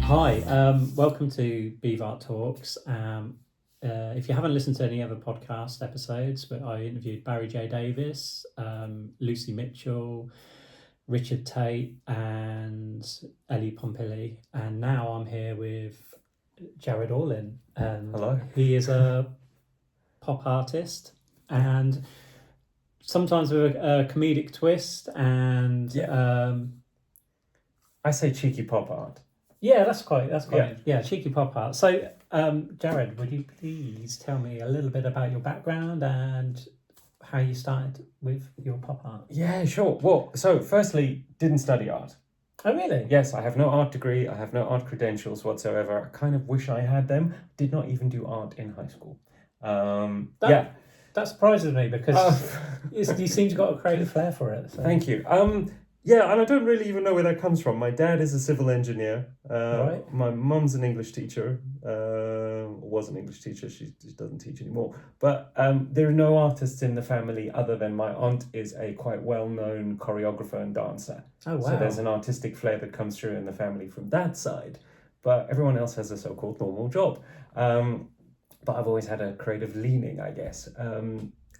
Hi, welcome to Beav Art Talks. If you haven't listened to any other podcast episodes, but I interviewed Barry J. Davis, Lucy Mitchell, Richard Tate, and Ellie Pompili, and now I'm here with Jared Orlin. Hello. He is a pop artist, and sometimes with a comedic twist, and I say cheeky pop art. Yeah, that's quite cheeky pop art. So, Jared, would you please tell me a little bit about your background and how you started with your pop art? Yeah, sure. Well, so firstly, didn't study art. Oh, really? Yes, I have no art degree. I have no art credentials whatsoever. I kind of wish I had them. Did not even do art in high school. That surprises me because you seem to got a creative flair for it. So. Thank you. Yeah, and I don't really even know where that comes from. My dad is a civil engineer. Right. My mum's an English teacher. Was an English teacher. She doesn't teach anymore. But there are no artists in the family other than my aunt is a quite well-known choreographer and dancer. Oh, wow. So there's an artistic flair that comes through in the family from that side. But everyone else has a so-called normal job. But I've always had a creative leaning, I guess.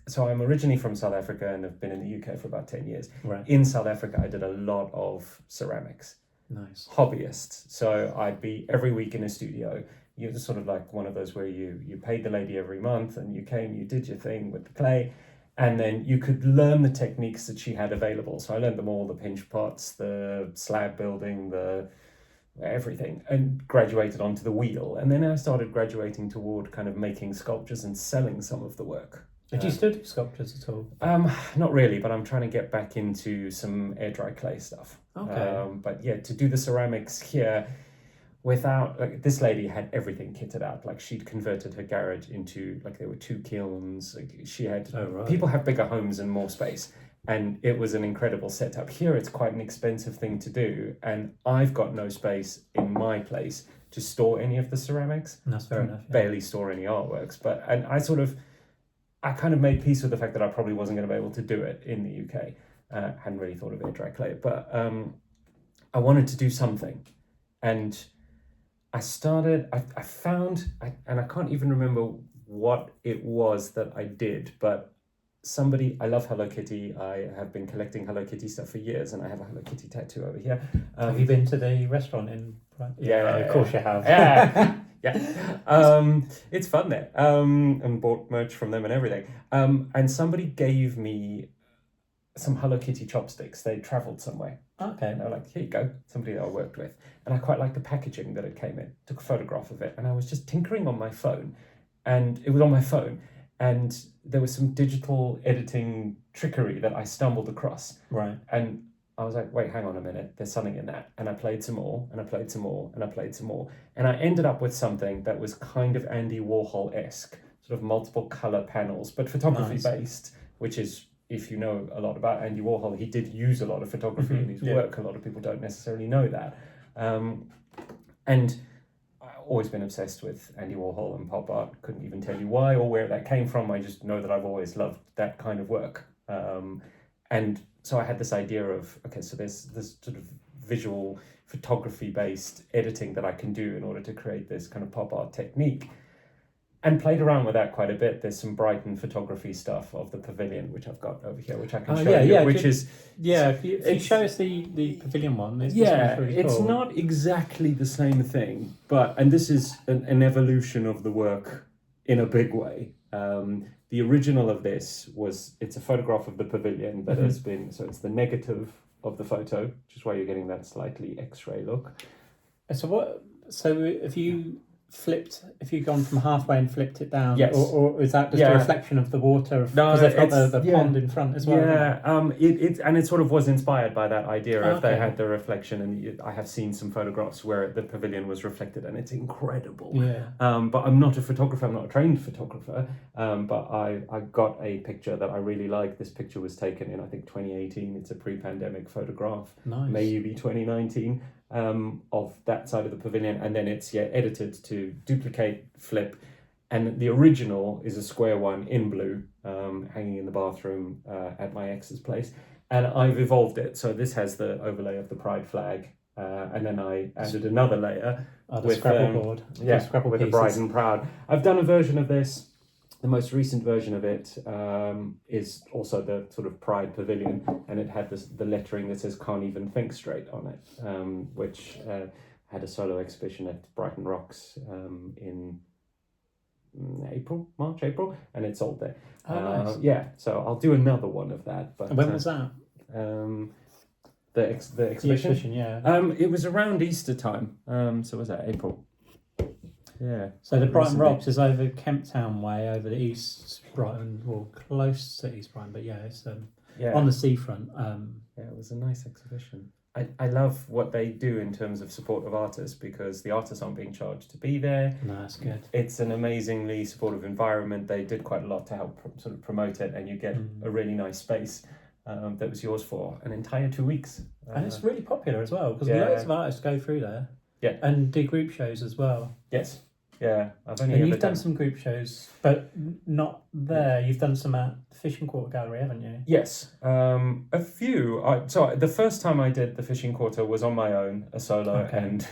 So I'm originally from South Africa and have been in the UK for about 10 years. Right. In South Africa, I did a lot of ceramics. Nice. Hobbyist. So I'd be every week in a studio. You're just sort of like one of those where you paid the lady every month and you came, you did your thing with the clay, and then you could learn the techniques that she had available. So I learned them all, the pinch pots, the slab building, the everything, and graduated onto the wheel. And then I started graduating toward kind of making sculptures and selling some of the work. Did you study sculptures at all? Not really, but I'm trying to get back into some air dry clay stuff. Okay. But yeah, to do the ceramics here without, like, this lady had everything kitted out. Like, she'd converted her garage into, like, there were 2 kilns. Like, she had, people have bigger homes and more space. And it was an incredible setup. Here, it's quite an expensive thing to do. And I've got no space in my place to store any of the ceramics. And that's fair enough. Yeah. Barely store any artworks. And I kind of made peace with the fact that I probably wasn't going to be able to do it in the UK. Hadn't really thought of air dry clay, but I wanted to do something. And I found, and I can't even remember what it was that I did, but I love Hello Kitty. I have been collecting Hello Kitty stuff for years, and I have a Hello Kitty tattoo over here. Have you been to the restaurant in Brighton? Yeah, of course you have. Yeah. Yeah, it's fun there, and bought merch from them and everything. And somebody gave me some Hello Kitty chopsticks. They travelled somewhere. Okay. And they're like, here you go, somebody that I worked with. And I quite liked the packaging that it came in. Took a photograph of it, and I was just tinkering on my phone, and it was on my phone, and there was some digital editing trickery that I stumbled across. Right. And I was like, wait, hang on a minute, there's something in that. And I played some more, and I played some more, and I played some more. And I ended up with something that was kind of Andy Warhol-esque, sort of multiple colour panels, but photography-based, which is, if you know a lot about Andy Warhol, he did use a lot of photography in his work. A lot of people don't necessarily know that. And I've always been obsessed with Andy Warhol and pop art. Couldn't even tell you why or where that came from. I just know that I've always loved that kind of work. And so I had this idea of, okay, so there's this sort of visual photography-based editing that I can do in order to create this kind of pop art technique. And played around with that quite a bit. There's some Brighton photography stuff of the pavilion, which I've got over here, which I can show you. If you show us the pavilion one. It's cool. Not exactly the same thing, and this is an evolution of the work in a big way. The original of this it's a photograph of the pavilion that has been, so it's the negative of the photo, which is why you're getting that slightly X-ray look. So if you've gone from halfway and flipped it down, yes. or is that just a reflection of the water? Because they've got the pond in front as well. Yeah, it sort of was inspired by that idea of they had the reflection, and I have seen some photographs where the pavilion was reflected, and it's incredible. Yeah. But I'm not a photographer. I'm not a trained photographer. But I got a picture that I really like. This picture was taken in, I think, 2018. It's a pre-pandemic photograph. Nice. Maybe 2019. Of that side of the pavilion, and then it's edited to duplicate, flip, and the original is a square one in blue, hanging in the bathroom at my ex's place, and I've evolved it. So this has the overlay of the pride flag, and then I added another layer the Scrabble board. Scrabble with pieces. the Bride and Proud. I've done a version of this. The most recent version of it is also the sort of Pride Pavilion, and it had the lettering that says "Can't even think straight" on it, which had a solo exhibition at Brighton Rocks in March, April, and it sold there. Oh, nice. Yeah, so I'll do another one of that. But when was that? The exhibition? The exhibition, yeah. It was around Easter time. So was that April? Yeah. So the Brighton Rocks is over Kemptown way, over the East Brighton, or close to East Brighton, but yeah, it's on the seafront. Yeah, it was a nice exhibition. I love what they do in terms of support of artists, because the artists aren't being charged to be there. No, that's good. It's an amazingly supportive environment. They did quite a lot to help sort of promote it, and you get a really nice space that was yours for an entire 2 weeks. And it's really popular as well, because Yeah. loads of artists go through there. Yeah. And do group shows as well. Yes. Yeah, I've only And ever you've done some group shows, but not there. You've done some at the Fishing Quarter Gallery, haven't you? Yes, a few. So the first time I did the Fishing Quarter was on my own, a solo, and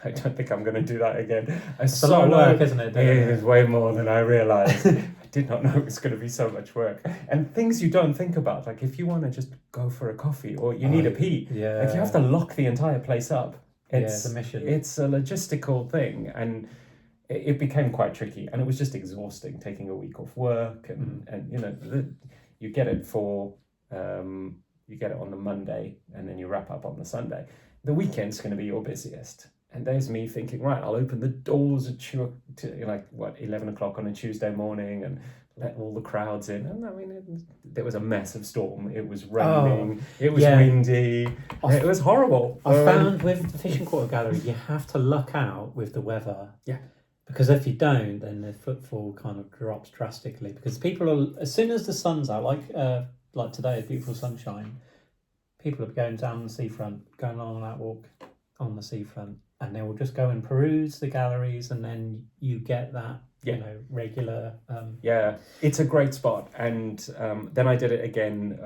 I don't think I'm going to do that again. It's a lot of work, isn't it? It is way more than I realised. I did not know it was going to be so much work. And things you don't think about, like if you want to just go for a coffee or you need a pee, if you have to lock the entire place up, it's a mission. It's a logistical thing, and it became quite tricky, and it was just exhausting, taking a week off work, and you know, you get it on the Monday, and then you wrap up on the Sunday. The weekend's going to be your busiest, and there's me thinking, right, I'll open the doors at 11 o'clock on a Tuesday morning and let all the crowds in. And I mean, there was a massive storm. It was raining. It was windy. It was horrible. I found with the Fishing Quarter Gallery, you have to luck out with the weather. Yeah. Because if you don't, then the footfall kind of drops drastically. Because people are, as soon as the sun's out, like today, beautiful sunshine, people are going down the seafront, going on that walk on the seafront, and they will just go and peruse the galleries, and then you get that, regular. Yeah, it's a great spot. And then I did it again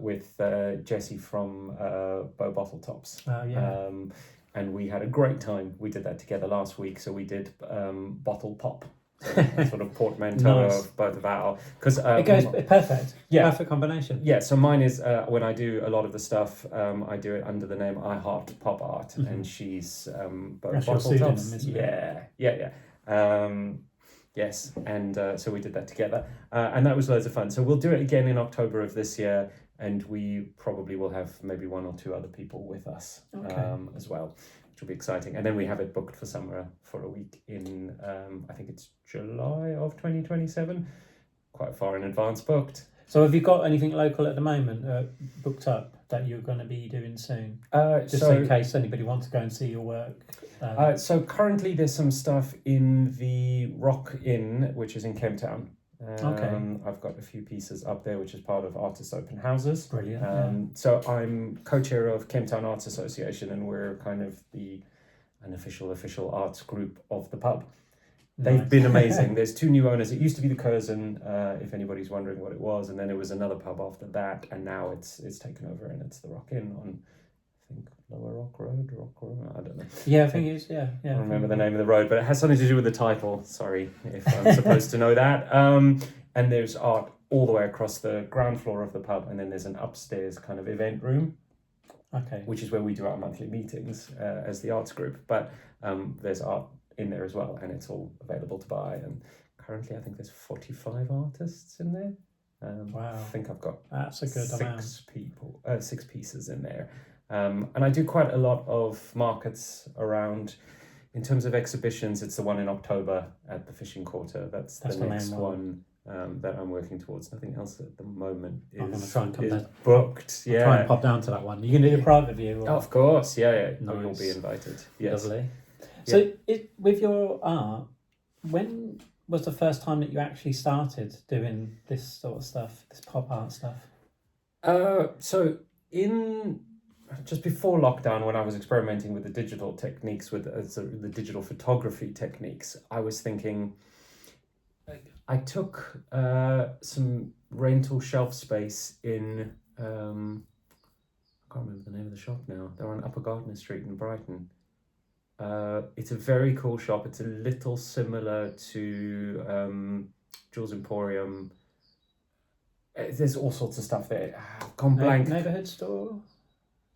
with Jessie from Bow Bottle Tops. Oh, yeah. And we had a great time. We did that together last week. So we did Bottle Pop, sort of portmanteau of both of our. Because it goes perfect. Yeah, perfect combination. Yeah. So mine is when I do a lot of the stuff, I do it under the name iHeart Pop Art, and she's That's Bottle your pseudonym, Tops. isn't it? Yeah. Yes, and so we did that together, and that was loads of fun. So we'll do it again in October of this year. And we probably will have maybe one or two other people with us as well, which will be exciting. And then we have it booked for summer for a week in, I think it's July of 2027, quite far in advance booked. So have you got anything local at the moment booked up that you're going to be doing soon? Just in case anybody wants to go and see your work. So currently there's some stuff in the Rock Inn, which is in Kemptown. I've got a few pieces up there, which is part of Artist Open Houses. Brilliant. So I'm co-chair of Kemptown Arts Association, and we're kind of the unofficial arts group of the pub. They've been amazing. There's two new owners. It used to be the Curzon, if anybody's wondering what it was, and then it was another pub after that, and now it's taken over, and it's the Rock Inn on, I think, Lower Rock Road, I don't know. Yeah, I think it is, yeah. I don't remember the name of the road, but it has something to do with the title. Sorry if I'm supposed to know that. And there's art all the way across the ground floor of the pub, and then there's an upstairs kind of event room, which is where we do our monthly meetings as the arts group. But there's art in there as well, and it's all available to buy. And currently, I think there's 45 artists in there. Wow. I think I've got that's a good amount. 6 pieces in there. And I do quite a lot of markets around. In terms of exhibitions, it's the one in October at the Fishing Quarter. That's the next one that I'm working towards. Nothing else at the moment is booked. Yeah, try and pop down to that one. You can do a private view. Of course, yeah. Nice. You'll be invited. Yes. Lovely. So, with your art, when was the first time that you actually started doing this sort of stuff, this pop art stuff? So just before lockdown, when I was experimenting with the digital techniques, with the digital photography techniques, I was thinking, I took some rental shelf space in can't remember the name of the shop now. They're on Upper Gardner Street in Brighton. It's a very cool shop. It's a little similar to Jules Emporium. There's all sorts of stuff there. I've gone blank. Neighbourhood store?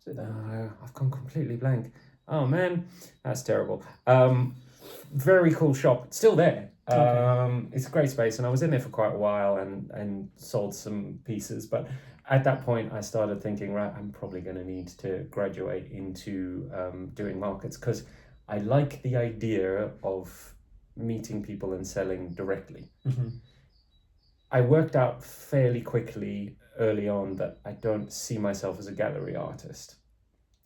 Is it that? No, I've gone completely blank. Oh man, that's terrible. Very cool shop. It's still there. Okay. It's a great space, and I was in there for quite a while and sold some pieces. But at that point, I started thinking, right, I'm probably going to need to graduate into doing markets, because I like the idea of meeting people and selling directly. Mm-hmm. I worked out fairly quickly early on that I don't see myself as a gallery artist.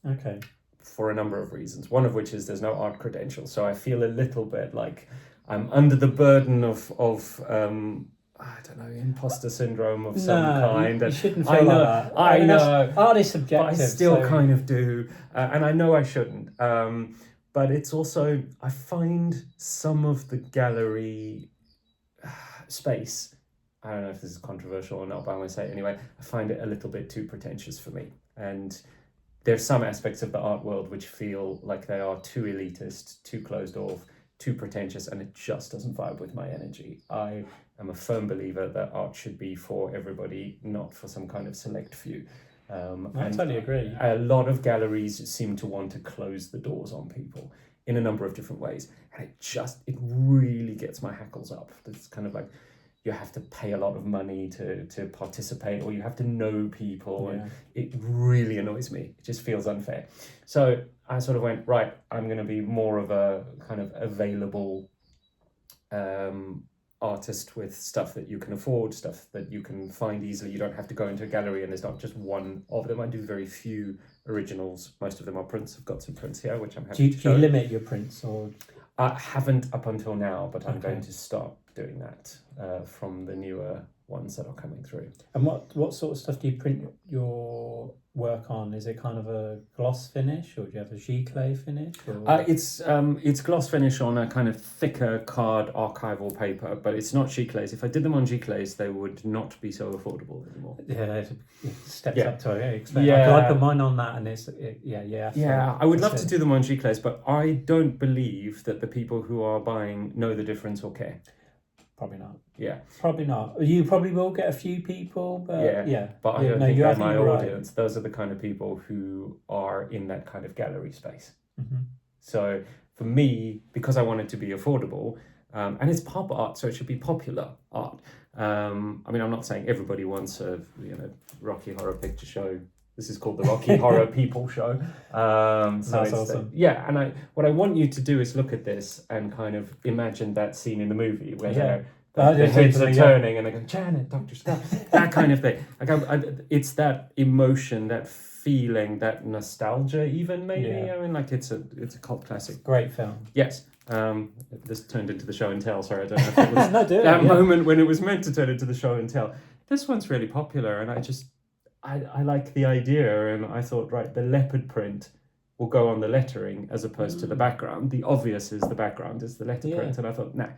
Okay. For a number of reasons. One of which is there's no art credentials, so I feel a little bit like I'm under the burden of I don't know, imposter syndrome of some kind. You shouldn't feel I know, like that. I know. Art is subjective. But I still kind of do, and I know I shouldn't. But it's also, I find some of the gallery space, I don't know if this is controversial or not, but I'm going to say it anyway, I find it a little bit too pretentious for me. And there's some aspects of the art world which feel like they are too elitist, too closed off, too pretentious, and it just doesn't vibe with my energy. I am a firm believer that art should be for everybody, not for some kind of select few. I totally agree. A lot of galleries seem to want to close the doors on people in a number of different ways, and it really gets my hackles up. It's kind of like you have to pay a lot of money to participate, or you have to know people, and it really annoys me. It just feels unfair. So I sort of went, right, I'm going to be more of a kind of available artist with stuff that you can afford, stuff that you can find easily. You don't have to go into a gallery and there's not just one of them. I do very few originals. Most of them are prints. I've got some prints here, which I'm happy to show. Do you limit your prints, or? I haven't up until now, but I'm going to start doing that from the newer ones that are coming through. And what sort of stuff do you print your work on? Is it kind of a gloss finish, or do you have a giclée finish? Or? It's gloss finish on a kind of thicker card archival paper, but it's not giclées. If I did them on giclées, they would not be so affordable anymore. Yeah, it steps up to it. Yeah, I put mine on that, and it's I would love to do them on giclées, but I don't believe that the people who are buying know the difference or care. Probably not. Yeah. Probably not. You probably will get a few people, but But I don't think they're my audience. Right. Those are the kind of people who are in that kind of gallery space. Mm-hmm. So for me, because I want it to be affordable, and it's pop art, so it should be popular art. I mean, I'm not saying everybody wants a Rocky Horror Picture Show. This is called the Rocky Horror People Show. That's awesome. And what I want you to do is look at this and kind of imagine that scene in the movie where the heads are turning and they go, Janet, Dr. Scott, that kind of thing. It's that emotion, that feeling, that nostalgia even, maybe. Yeah. I mean, like it's a cult classic. Great film. Yes. This turned into the show and tell. Sorry, I don't know if it was moment when it was meant to turn into the show and tell. This one's really popular, and I like the idea, and I thought, right, the leopard print will go on the lettering as opposed to the background. The obvious is the background is the letter print, and I thought, nah,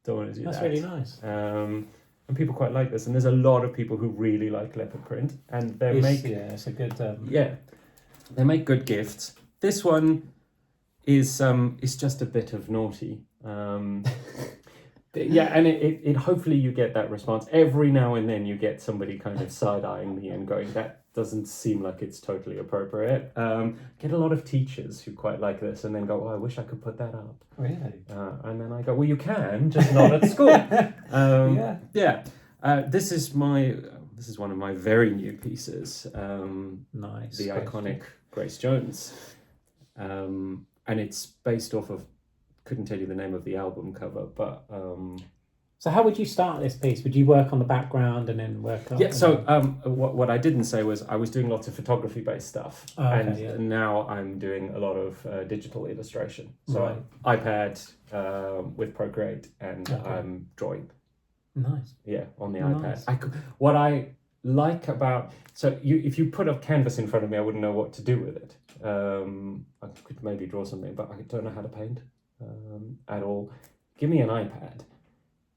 don't want to do that. That's really nice. And people quite like this, and there's a lot of people who really like leopard print, and it's a good they make good gifts. This one is just a bit of naughty. And it hopefully you get that response. Every now and then you get somebody kind of side-eyeing me and going, that doesn't seem like it's totally appropriate. Get a lot of teachers who quite like this and then go, oh, I wish I could put that up. Really? And then I go, well, you can, just not at school. This is one of my very new pieces. Nice. The iconic Grace Jones. And it's based off of, couldn't tell you the name of the album cover, but so how would you start this piece? Would you work on the background and then work up? What I didn't say was I was doing lots of photography based stuff, now I'm doing a lot of digital illustration, so iPad with Procreate, and I'm drawing nice on the iPad. What I like about, if you put a canvas in front of me, I wouldn't know what to do with it. I could maybe draw something, but I don't know how to paint at all. Give me an iPad.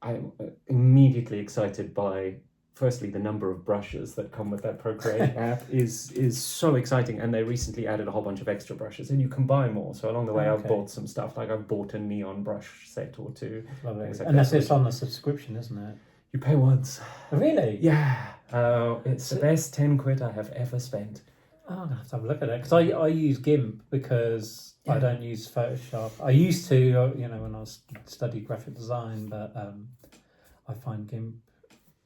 I'm immediately excited by firstly, the number of brushes that come with that Procreate app is so exciting, and they recently added a whole bunch of extra brushes, and you can buy more. So along the way, I've bought some stuff. Like I've bought a neon brush set or two. Lovely. Like And it's on the subscription, isn't it? You pay once. Really? Yeah. It's the best 10 quid I have ever spent. Oh, I'll have to have a look at it, because I use GIMP because I don't use Photoshop. I used to, when I was studied graphic design, but I find GIMP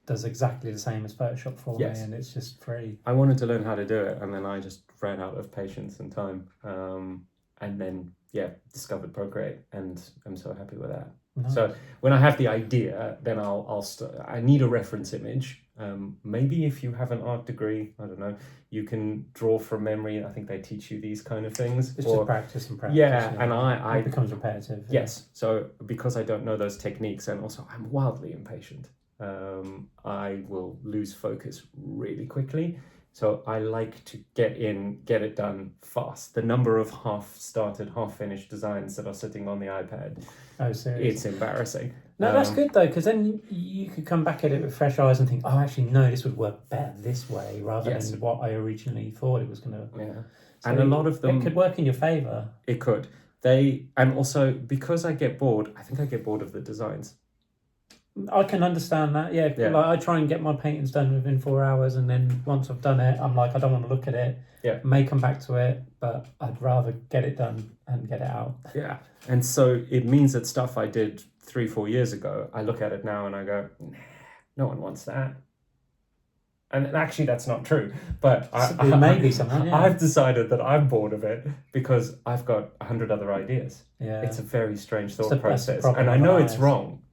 does exactly the same as Photoshop for me, and it's just free. I wanted to learn how to do it, and then I just ran out of patience and time, and then discovered Procreate, and I'm so happy with that. Nice. So when I have the idea, then I need a reference image. Maybe if you have an art degree, I don't know, you can draw from memory. I think they teach you these kind of things. It's just practice and practice. Yeah, and it becomes repetitive. Yes. So because I don't know those techniques, and also I'm wildly impatient, I will lose focus really quickly. So I like to get it done fast. The number of half-started, half-finished designs that are sitting on the iPad, it's embarrassing. No, that's good though, because then you could come back at it with fresh eyes and think, oh, actually, no, this would work better this way, rather than what I originally thought it was going to. Yeah, so and a lot of them... It could work in your favour. It could. And also, because I get bored, I think I get bored of the designs. I can understand that, yeah. Like I try and get my paintings done within 4 hours, and then once I've done it, I'm like, I don't want to look at it. Yeah. May come back to it, but I'd rather get it done and get it out. Yeah. And so it means that stuff I did 3-4 years ago, I look at it now and I go, nah, no one wants that. And actually, that's not true. But it may be something. Yeah. I've decided that I'm bored of it because I've got 100 other ideas. Yeah. It's a very strange thought process. And I know it's wrong.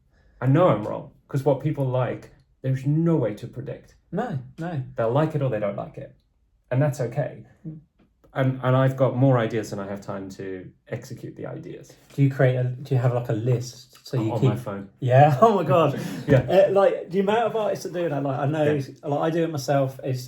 I know I'm wrong, because what people like, there's no way to predict. No. They'll like it or they don't like it. And that's okay. And I've got more ideas than I have time to execute the ideas. Do you have like a list so you on keep my phone? Yeah. Oh my god. Yeah. Like the amount of artists that do that. Like I know, like I do it myself. It's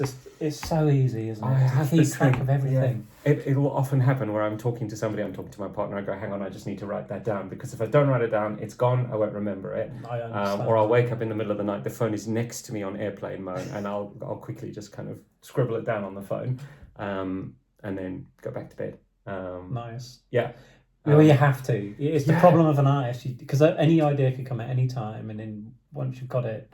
so easy, isn't it? To keep track of everything. Yeah. It will often happen where I'm talking to somebody, I'm talking to my partner. I go, hang on, I just need to write that down, because if I don't write it down, it's gone. I won't remember it. I understand. Or I'll wake up in the middle of the night. The phone is next to me on airplane mode, and I'll quickly just kind of scribble it down on the phone. And then go back to bed. Nice. Yeah. Well, you have to. It's the problem of an artist, because any idea could come at any time, and then once you've got it,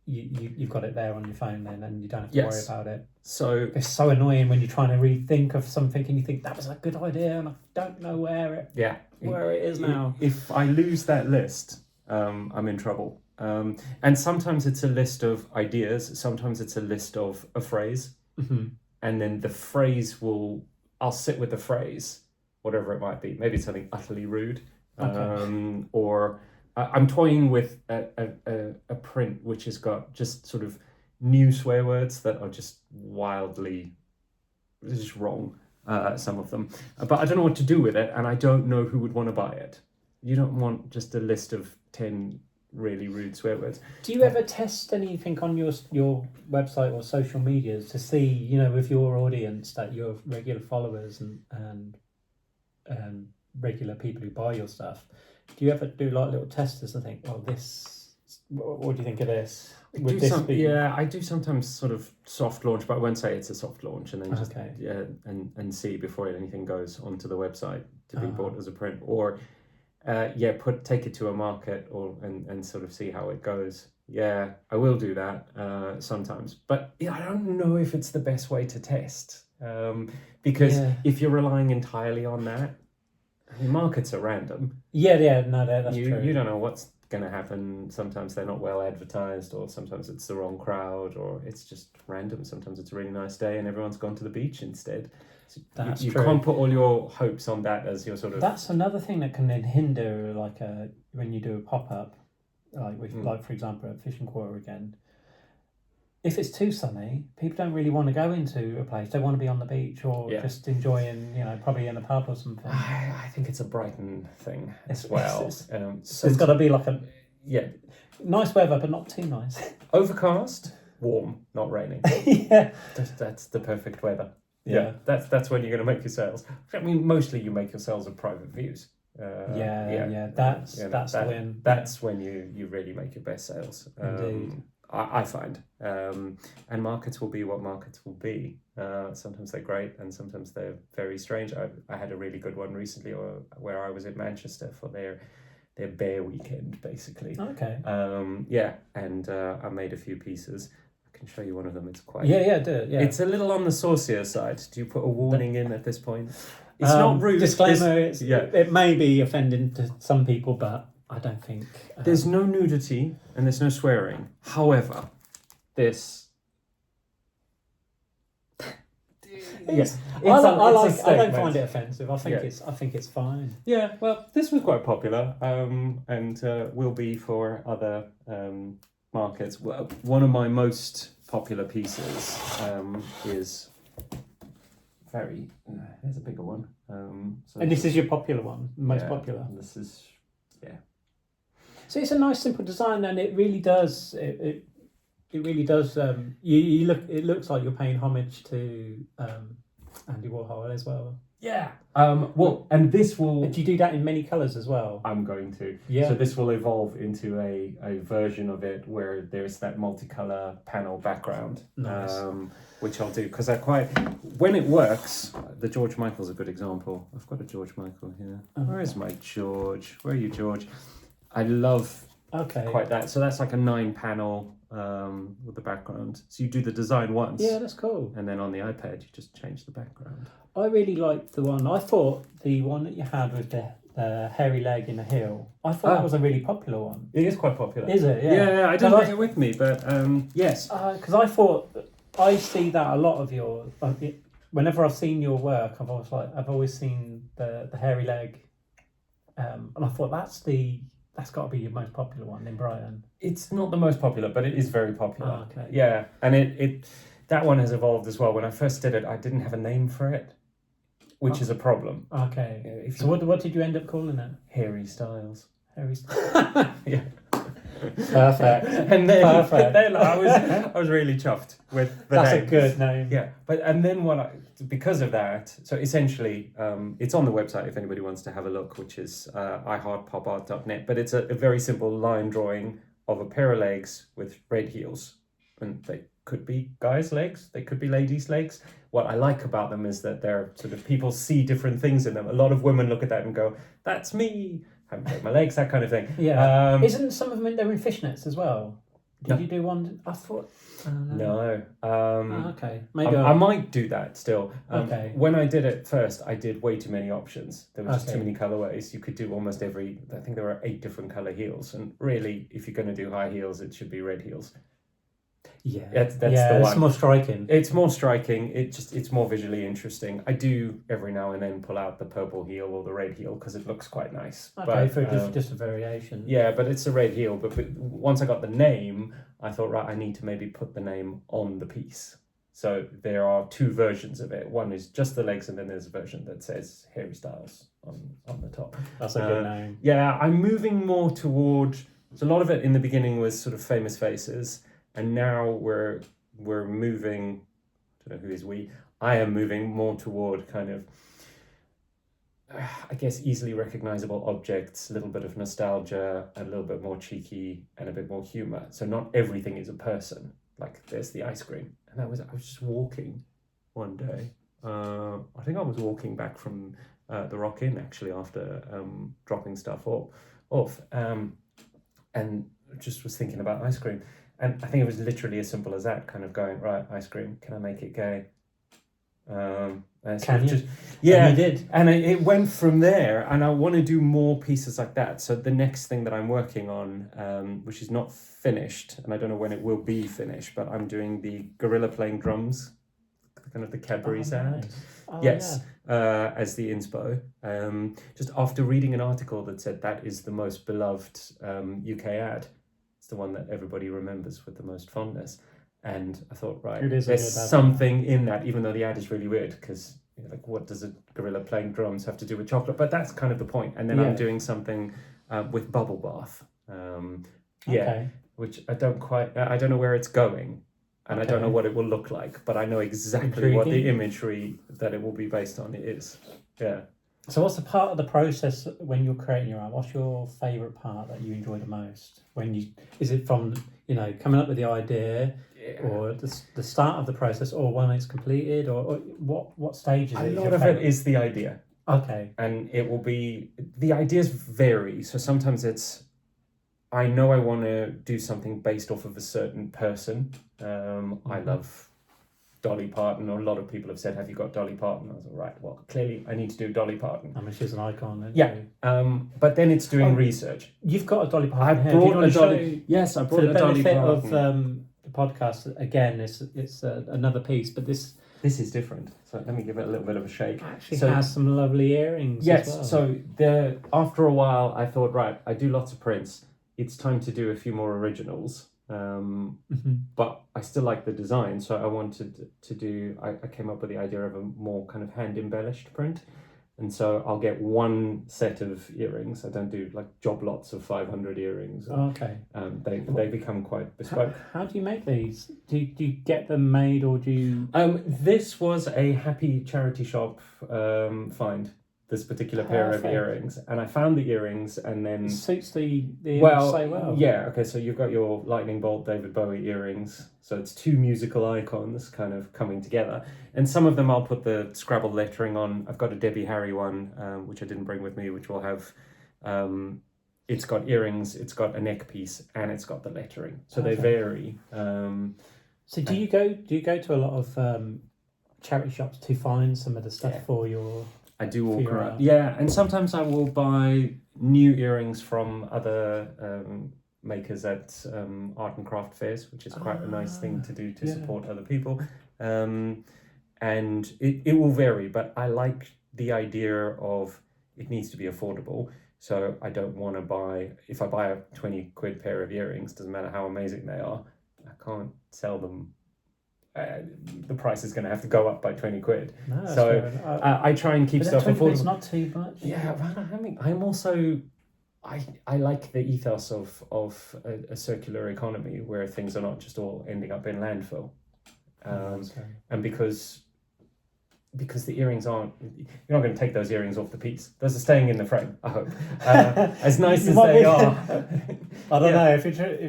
you've got it there on your phone then, and you don't have to worry about it. So it's so annoying when you're trying to rethink of something and you think that was a good idea and I don't know where it is now. If I lose that list, I'm in trouble. And sometimes it's a list of ideas. Sometimes it's a list of a phrase. Mm-hmm. And then the phrase I'll sit with the phrase, whatever it might be. Maybe it's something utterly rude. Okay. Or I'm toying with a print which has got just sort of new swear words that are just wildly just wrong, some of them. But I don't know what to do with it, and I don't know who would want to buy it. You don't want just a list of 10 really rude swear words. Do you ever test anything on your website or social medias to see, with your audience, that your regular followers and regular people who buy your stuff, do you ever do like little testers and think, oh, what do you think of this? I do sometimes sort of soft launch, but I won't say it's a soft launch, and then just and see before anything goes onto the website to be bought as a print, or take it to a market and sort of see how it goes. Yeah, I will do that sometimes, but I don't know if it's the best way to test, because if you're relying entirely on that, markets are random. That's true. You don't know what's going to happen. Sometimes they're not well advertised, or sometimes it's the wrong crowd, or it's just random. Sometimes it's a really nice day and everyone's gone to the beach instead. So you can't put all your hopes on that as your sort of... That's another thing that can then hinder, like when you do a pop-up, like for example at Fishing Quarter again. If it's too sunny, people don't really want to go into a place. They want to be on the beach or just enjoying, probably in a pub or something. I think it's a Brighton thing as well. So it's got to be like nice weather, but not too nice. Overcast, warm, not raining. That's the perfect weather. Yeah, that's when you're going to make your sales. I mean, mostly you make your sales of private views. That's the win. That's when you really make your best sales. Indeed. I find. And markets will be what markets will be. Sometimes they're great and sometimes they're very strange. I had a really good one recently where I was in Manchester for their bear weekend, basically. Okay. And I made a few pieces. I can show you one of them. It's quite... Yeah, do it, yeah. It's a little on the saucier side. Do you put a warning in at this point? It's not rude. Disclaimer, it may be offending to some people, but I don't think... There's no nudity and there's no swearing. However, this... Yes, I don't find it offensive. I think it's fine. Yeah, well, this was quite popular, and will be for other markets. Well, one of my most popular pieces is very. There's a bigger one. And this is your popular one, most popular. This is, yeah. So it's a nice, simple design, and it really does. It really does. You look. It looks like you're paying homage to Andy Warhol as well. Yeah. Well, and this will. Do you do that in many colours as well? I'm going to. Yeah. So this will evolve into a version of it where there's that multicolour panel background. Nice. Which I'll do because when it works, the George Michael's a good example. I've got a George Michael here. Where is my George? Where are you, George? I love quite that. So that's like a 9-panel with the background. So you do the design once. Yeah, that's cool. And then on the iPad, you just change the background. I really liked the one. I thought the one that you had with the hairy leg in a heel. I thought that was a really popular one. It is quite popular. Is it? Yeah. Yeah, I didn't bring it with me, but yes. Because I thought I see that a lot of your. Whenever I've seen your work, I've always seen the hairy leg, and I thought that's got to be your most popular one in Brighton. It's not the most popular, but it is very popular. Oh, okay. Yeah, and it that one has evolved as well. When I first did it, I didn't have a name for it, which is a problem. Okay. So what did you end up calling it? Harry Styles. Harry Styles. Yeah. Perfect. And then I was really chuffed with the name. That's a good name. Yeah, and then because of that, so essentially, it's on the website if anybody wants to have a look, which is iHeartPopArt.net. But it's a very simple line drawing of a pair of legs with red heels, and they could be guys' legs, they could be ladies' legs. What I like about them is that they're sort of people see different things in them. A lot of women look at that and go, "That's me. I haven't got my legs," that kind of thing. Yeah. Isn't some of them they're in fishnets as well? Did you do one? I thought. No. Okay. Maybe I might do that still. Okay. When I did it first, I did way too many options. There were just too many colorways. You could do almost every. I think there were 8 different color heels, and really, if you're going to do high heels, it should be red heels. Yeah, that's the one. It's more striking. It's more striking. It's more visually interesting. I do every now and then pull out the purple heel or the red heel because it looks quite nice. Okay, for just a variation. Yeah, but it's a red heel. But once I got the name, I thought, right, I need to maybe put the name on the piece. So there are 2 versions of it. One is just the legs, and then there's a version that says Harry Styles on the top. That's a good name. Yeah, I'm moving more toward. So a lot of it in the beginning was sort of famous faces. And now we're moving, I don't know who is we, I am moving more toward kind of, I guess, easily recognizable objects, a little bit of nostalgia, a little bit more cheeky, and a bit more humor. So not everything is a person. Like there's the ice cream. And I was just walking one day. I think I was walking back from the Rock Inn actually after dropping stuff off. And just was thinking about ice cream. And I think it was literally as simple as that, kind of going, right, ice cream, can I make it gay? Can you? Yeah, and you did. And it went from there, and I want to do more pieces like that. So the next thing that I'm working on, which is not finished, and I don't know when it will be finished, but I'm doing the gorilla playing drums, kind of the Cadbury sound. Nice. Oh, yes, as the inspo. Just after reading an article that said that is the most beloved UK ad. It's the one that everybody remembers with the most fondness. And I thought, right, there's something in that, even though the ad is really weird, because like, what does a gorilla playing drums have to do with chocolate? But that's kind of the point. And then I'm doing something with bubble bath. Which I don't know where it's going. And I don't know what it will look like, but I know exactly what the imagery that it will be based on is. Yeah. So what's the part of the process when you're creating your art? What's your favourite part that you enjoy the most? Is it from, coming up with the idea, or the start of the process, or when it's completed, or what stage is it? A lot of it is the idea. Okay. And it will be, the ideas vary. So sometimes it's, I know I want to do something based off of a certain person. I love Dolly Parton, or a lot of people have said, have you got Dolly Parton? I was like, right, well, clearly I need to do Dolly Parton. I mean, she's an icon. Yeah. But then it's doing research. You've got a Dolly Parton. I brought a Dolly. Yes, I brought a Dolly Parton. For the benefit of the podcast, again, it's another piece, but this is different. So let me give it a little bit of a shake. Actually has some lovely earrings. Yes. As well. So after a while, I thought, right, I do lots of prints. It's time to do a few more originals. But I still like the design, so I wanted to do. I came up with the idea of a more kind of hand embellished print, and so I'll get one set of earrings. I don't do like job lots of 500 earrings. Okay. They become quite bespoke. How do you make these? Do you get them made, or do you? This was a happy charity shop find. This particular pair of earrings, and I found the earrings, and then suits the earrings so well. Yeah, okay, so you've got your lightning bolt David Bowie earrings, so it's two musical icons kind of coming together, and some of them I'll put the Scrabble lettering on. I've got a Debbie Harry one, which I didn't bring with me, which will have it's got earrings, it's got a neck piece, and it's got the lettering, so they vary. So do you go to a lot of charity shops to find some of the stuff for your? I do walk around. Yeah, and sometimes I will buy new earrings from other makers at art and craft fairs, which is quite a nice thing to do to support other people. And it will vary, but I like the idea of it needs to be affordable. So I don't want to buy, if I buy a 20 quid pair of earrings, doesn't matter how amazing they are, I can't sell them. The price is going to have to go up by 20 quid. No, so I try and keep stuff affordable. It's not too much. Yeah, I mean, I'm also, I like the ethos of a circular economy where things are not just all ending up in landfill. And because the earrings aren't, you're not going to take those earrings off the piece. Those are staying in the frame, I hope. As nice as they are. I don't know, if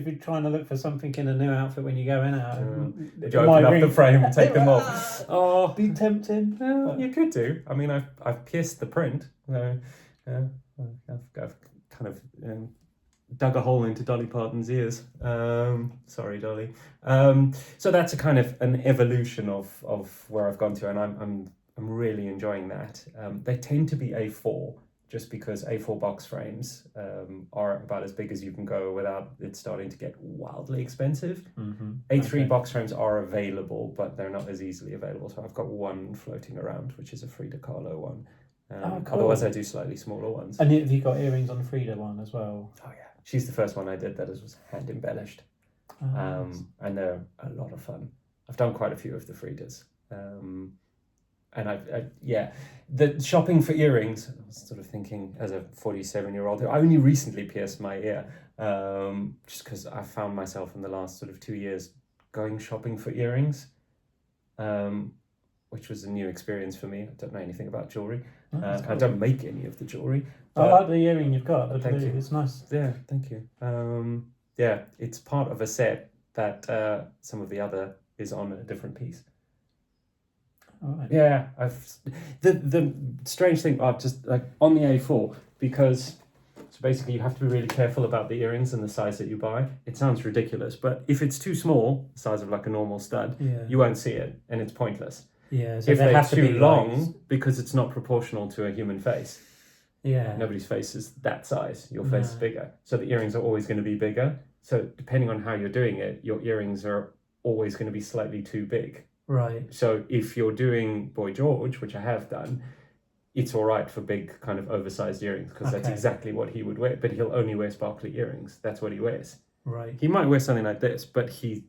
you're trying to look for something in a new outfit when you go in out, would you open up the frame and take them off? Oh, be tempting. Well, you could do. I mean, I've pierced the print. So, I've kind of dug a hole into Dolly Parton's ears. Sorry, Dolly. So that's a kind of an evolution of where I've gone to, and I'm really enjoying that. They tend to be A4, just because A4 box frames are about as big as you can go without it starting to get wildly expensive. A3 box frames are available, but they're not as easily available. So I've got one floating around, which is a Frida Kahlo one. Cool. Otherwise, I do slightly smaller ones. And have you got earrings on the Frida one as well? Oh yeah, she's the first one I did that was hand embellished, and they're a lot of fun. I've done quite a few of the Fridas, and the shopping for earrings. I was sort of thinking as a 47-year-old who I only recently pierced my ear, just because I found myself in the last sort of 2 years going shopping for earrings, which was a new experience for me. I don't know anything about jewellery. Cool. I don't make any of the jewellery. I like the earring you've got. Thank you. It's nice. Yeah, thank you. It's part of a set that some of the other is on a different piece. Right. Yeah, the strange thing, just like on the A4, because so basically you have to be really careful about the earrings and the size that you buy. It sounds ridiculous, but if it's too small, the size of like a normal stud, you won't see it, and it's pointless. Yeah, so if they're have to too be long, because it's not proportional to a human face. Yeah. Nobody's face is that size. Your face is bigger. So the earrings are always going to be bigger. So depending on how you're doing it, your earrings are always going to be slightly too big. Right. So if you're doing Boy George, which I have done, it's all right for big kind of oversized earrings, because that's exactly what he would wear. But he'll only wear sparkly earrings. That's what he wears. Right. He might wear something like this, but he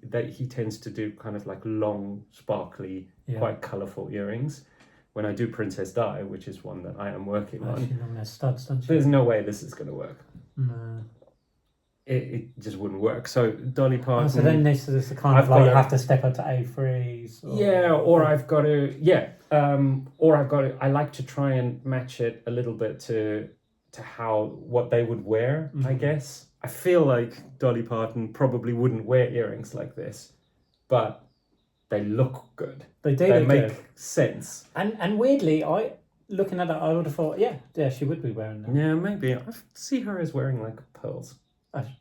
tends to do kind of like long, sparkly, quite colourful earrings. When I do Princess Di, which is one that I am working on, she normally has studs, doesn't she? there's no way this is going to work. No. It just wouldn't work. So Dolly Parton. So then this is the kind of like you have to step up to A3s. Or I've got to or I like to try and match it a little bit to what they would wear, I guess. I feel like Dolly Parton probably wouldn't wear earrings like this, but they look good. They do. They make good. sense. And weirdly, looking at it, I would have thought, yeah, she would be wearing them. Yeah, maybe. I see her as wearing like pearls.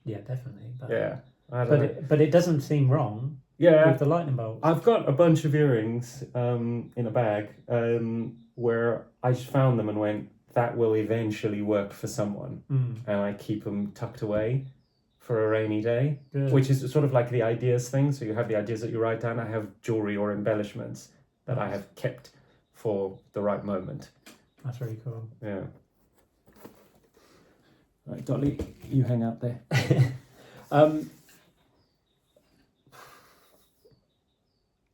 Yeah, definitely. But, yeah, I don't know. But it doesn't seem wrong. Yeah, with the lightning bolts. I've got a bunch of earrings in a bag where I just found them and went, that will eventually work for someone. And I keep them tucked away for a rainy day, which is sort of like the ideas thing. So you have the ideas that you write down. I have jewelry or embellishments that I have kept for the right moment. That's really cool. Yeah. Right, Dolly, you hang out there.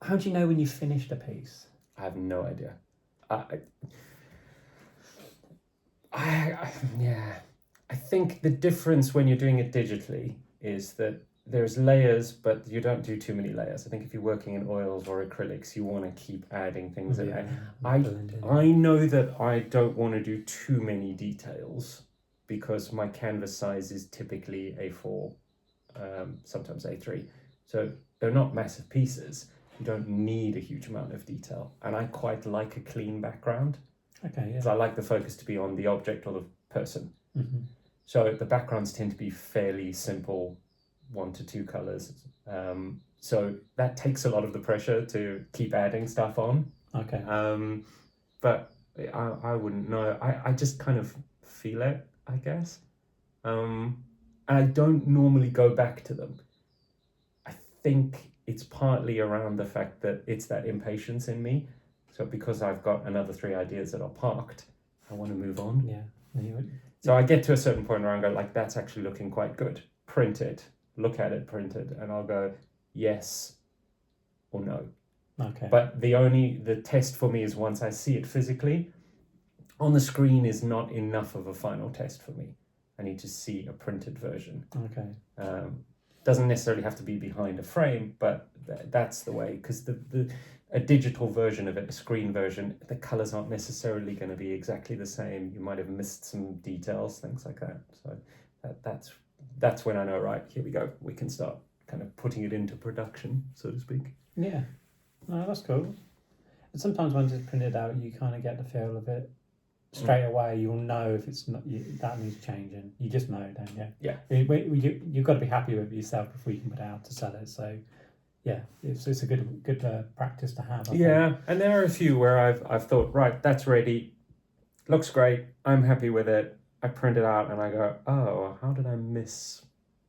How do you know when you've finished a piece? I have no idea. I think the difference when you're doing it digitally is that there's layers, but you don't do too many layers. I think if you're working in oils or acrylics, you want to keep adding things in there. I know that I don't want to do too many details because my canvas size is typically A4, sometimes A3. So they're not massive pieces. You don't need a huge amount of detail. And I quite like a clean background. Okay, yeah. Because I like the focus to be on the object or the person. So the backgrounds tend to be fairly simple, 1 to 2 colors. So that takes a lot of the pressure to keep adding stuff on. Okay. But I wouldn't know. I just kind of feel it, I guess. And I don't normally go back to them. I think it's partly around the fact that it's that impatience in me. So because I've got another 3 ideas that are parked, I want to move on. Yeah. So I get to a certain point where I go, like, that's actually looking quite good. Print it. Look at it printed. And I'll go, yes or no. Okay. But the test for me is once I see it physically. On the screen is not enough of a final test for me. I need to see a printed version. Okay. Doesn't necessarily have to be behind a frame, but that's the way, because a digital version of it, a screen version, the colors aren't necessarily going to be exactly the same. You might have missed some details, things like that. So that's when I know, right, here we go. We can start kind of putting it into production, so to speak. Yeah. No, that's cool. And sometimes when it's printed out, you kind of get the feel of it. Straight away, you'll know if it's not that needs changing. You just know, don't you? Yeah. You've got to be happy with yourself before you can put it out to sell it. So, yeah, it's a good practice to have. I think. And there are a few where I've thought, right, that's ready, looks great, I'm happy with it. I print it out and I go, oh, how did I miss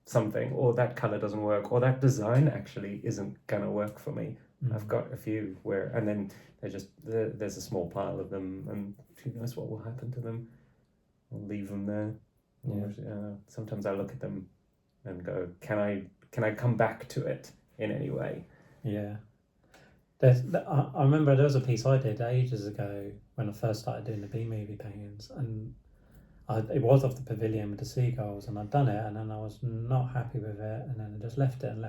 something? Or that color doesn't work, or that design actually isn't gonna work for me. I've got a few and then there's a small pile of them, and who knows what will happen to them. I'll leave them there. Yeah. Or, sometimes I look at them and go, can I come back to it in any way? Yeah. I remember there was a piece I did ages ago when I first started doing the B-movie paintings, and it was off the pavilion with the seagulls, and I'd done it, and then I was not happy with it, and then I just left it. And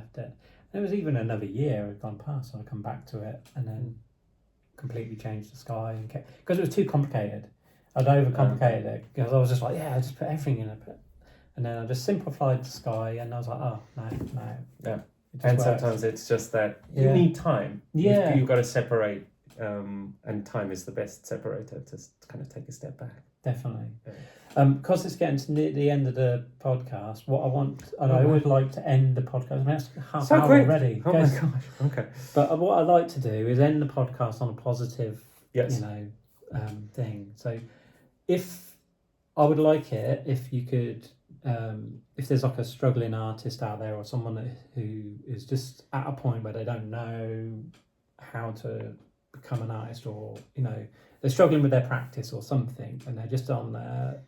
it was even another year had gone past, and I come back to it, and then completely changed the sky, and because it was too complicated. I'd overcomplicated it because I was just like, I just put everything in it, and then I just simplified the sky, and I was like, oh no. Yeah. And works. Sometimes it's just that you need time. Yeah. You've got to separate, and time is the best separator to kind of take a step back. Definitely. Yeah. Because it's getting to the end of the podcast, what I want, and I always like to end the podcast. I mean, that's half so hour quick already. Oh my gosh. Okay. But what I like to do is end the podcast on a positive, Yes. thing. So, if I would like it, if you could, if there's like a struggling artist out there or someone who is just at a point where they don't know how to become an artist, or they're struggling with their practice or something, and they're just on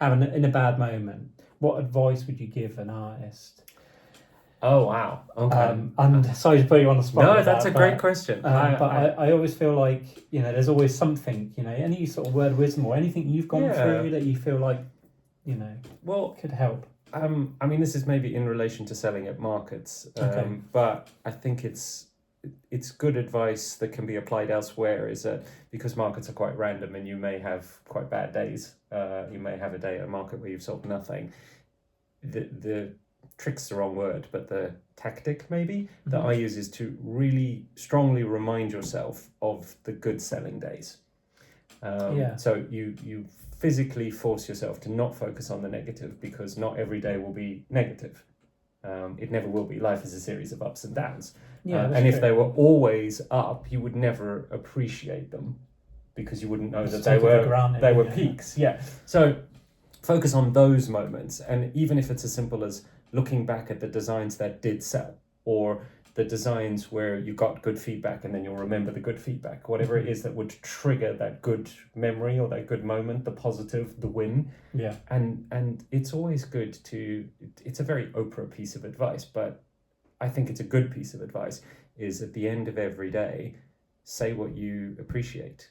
having in a bad moment, what advice would you give an artist? Oh wow. Okay. And sorry to put you on the spot. No, that's a great question. I always feel like there's always something, any sort of word of wisdom or anything you've gone through that you feel like could help. I mean, this is maybe in relation to selling at markets, Okay. but I think it's it's good advice that can be applied elsewhere, is that because markets are quite random and you may have quite bad days, you may have a day at a market where you've sold nothing. The trick's the wrong word, but the tactic maybe that I use is to really strongly remind yourself of the good selling days. So you physically force yourself to not focus on the negative, because not every day will be negative. It never will be. Life is a series of ups and downs. And if they were always up, you would never appreciate them, because you wouldn't know that they were peaks. So focus on those moments, and even if it's as simple as looking back at the designs that did sell, or the designs where you got good feedback and then you'll remember the good feedback, whatever it is that would trigger that good memory or that good moment, the positive, the win. And it's always good to, it's a very Oprah piece of advice, but I think it's a good piece of advice, is at the end of every day, say what you appreciate.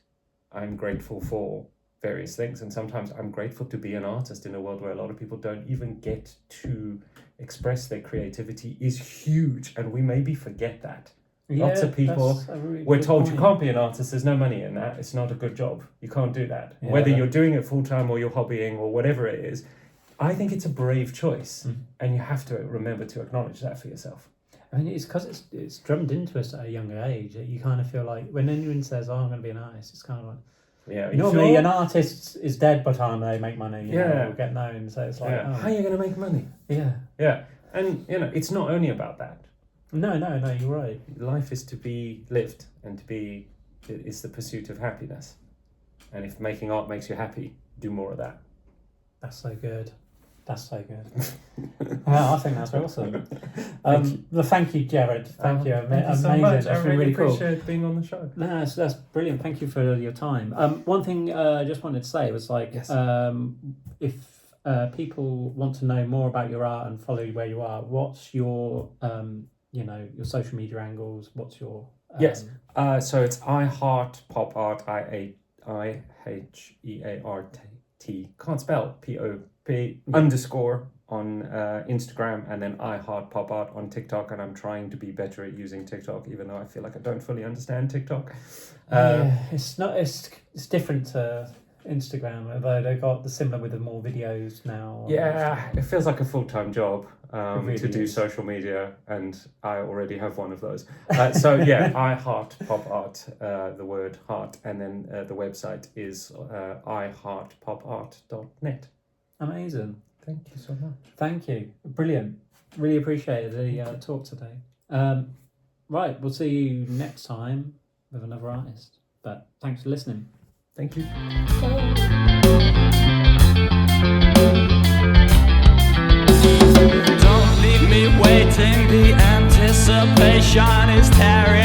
I'm grateful for various things, and sometimes I'm grateful to be an artist in a world where a lot of people don't even get to express their creativity is huge, and we maybe forget that. Lots of people, we're told you can't be an artist, there's no money in that, it's not a good job, you can't do that. Whether you're doing it full-time or you're hobbying or whatever it is, I think it's a brave choice, and you have to remember to acknowledge that for yourself. I mean, it's because it's drummed into us at a younger age that you kind of feel like when anyone says, "Oh, I'm going to be an artist," it's kind of like, normally an artist is dead by the time they make money, you know, or get known. So it's like, how are you going to make money? And it's not only about that. No, you're right. Life is to be lived, and it's the pursuit of happiness. And if making art makes you happy, do more of that. That's so good. Well, I think that's awesome. Thank you, Jared. Thank you. Thank you so much. I really appreciate being on the show. No, that's brilliant. Thank you for your time. One thing I just wanted to say was if people want to know more about your art and follow you where you are, what's your your social media angles? What's your so it's iHeart Pop Art, IHEART. Can't spell POP _ on Instagram, and then iHeart Pop Art on TikTok, and I'm trying to be better at using TikTok, even though I feel like I don't fully understand TikTok. It's different to Instagram, although they've got the similar with the more videos now. It feels like a full-time job really to do is. social media, and I already have one of those. iHeart Pop Art, the word heart, and then the website is iHeartPopArt.net. Amazing. Thank you so much. Thank you. Brilliant. Really appreciated the talk today. Right, we'll see you next time with another artist. But thanks for listening. Thank you. Don't leave me waiting, the anticipation is tearing